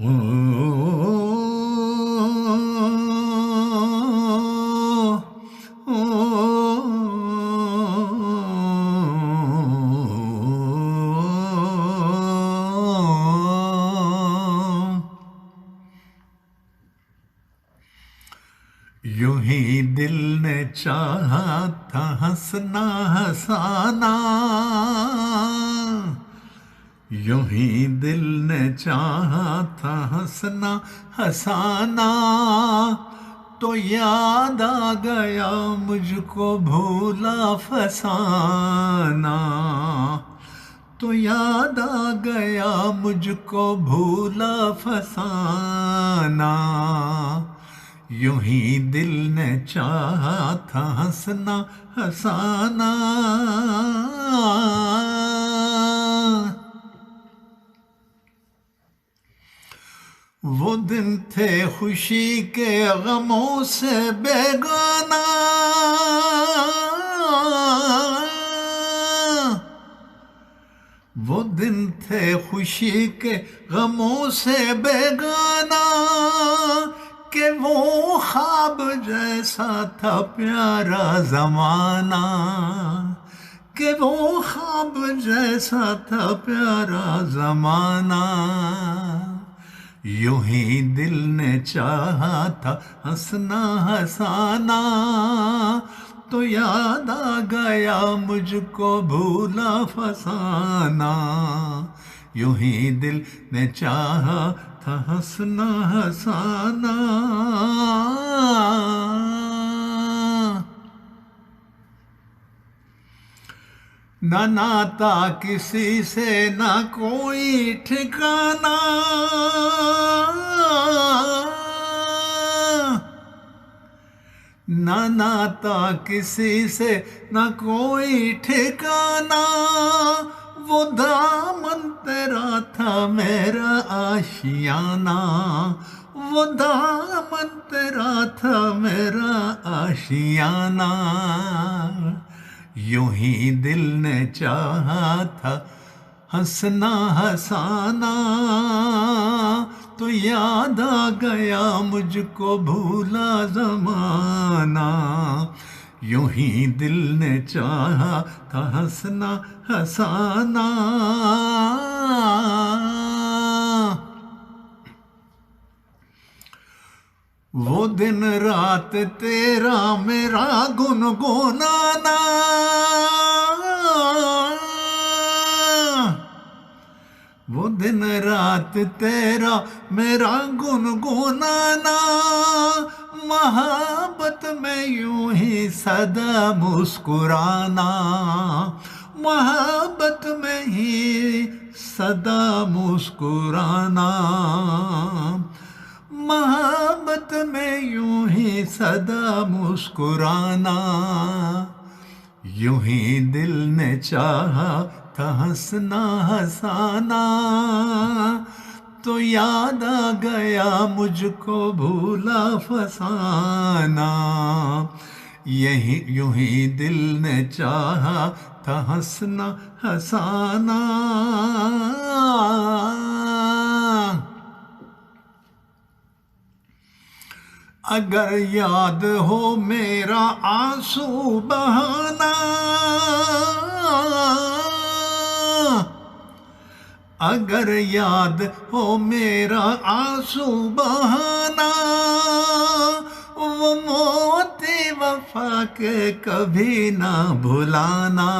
یوں ہی دل نے چاہا تھا ہنسنا ہنسانا، یوں ہی دل نے چاہا تھا ہنسنا ہنسانا، تو یاد آ گیا مجھ کو بھولا فسانا، تو یاد آ گیا مجھ کو بھولا فسانا، یوں ہی دل نے چاہا تھا ہنسنا ہنسانا۔ وہ دن تھے خوشی کے غموں سے بیگانہ، وہ دن تھے خوشی کے غموں سے بیگانہ، کہ وہ خواب جیسا تھا پیارا زمانہ، کہ وہ خواب جیسا تھا پیارا زمانہ، یوں ہی دل نے چاہا تھا ہنسنا ہنسانا، تو یاد آ گیا مجھ کو بھولا فسانا، یوں ہی دل نے چاہا تھا ہنسنا ہنسانا۔ نہ ناتا کسی سے نہ کوئی ٹھکانا، نہ ناتا کسی سے نہ کوئی ٹھکانا، وہ دامن تیرا تھا میرا آشیانہ، وہ دامن تیرا تھا میرا آشیانہ، یوں ہی دل نے چاہا تھا ہنسنا ہنسانا، تو یاد آ گیا مجھ کو بھولا زمانہ، یوں ہی دل نے چاہا تھا ہنسنا ہنسانا۔ وہ دن رات تیرا میرا گنگنانا، وہ دن رات تیرا میرا گنگنانا، محبت میں یوں ہی سدا مسکرانا، محبت میں ہی سدا مسکرانا، محبت میں یوں ہی سدا مسکرانا، یوں ہی دل نے چاہا تھا ہنسنا ہنسانا، تو یاد آ گیا مجھ کو بھولا فسانا، یوں ہی دل نے چاہا تھا ہنسنا ہنسانا۔ اگر یاد ہو میرا آنسو بہانا، اگر یاد ہو میرا آنسو بہانا، وہ موتی وفا کے کبھی نہ بھلانا،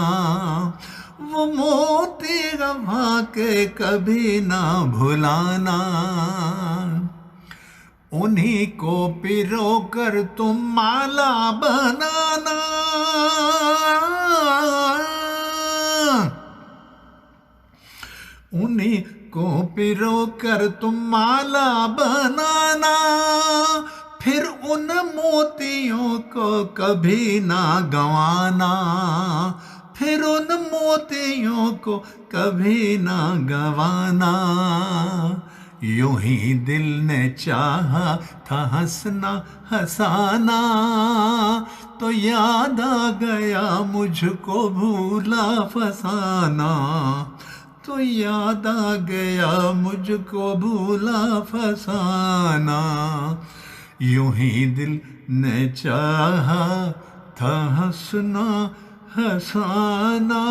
وہ موتی وفا کے کبھی نہ بھلانا، انہی کو پرو کر تم مالا بنانا، انہی کو پرو کر تم مالا بنانا، پھر ان موتیوں کو کبھی نہ گنوانا، پھر ان موتیوں کو کبھی نہ گنوانا، یوں ہی دل نے چاہا تھا ہنسنا ہنسانا، تو یاد آ گیا مجھ کو بھولا فسانا، تو یاد آ گیا مجھ کو بھولا فسانا، یوں ہی دل نے چاہا تھا ہنسنا ہنسانا۔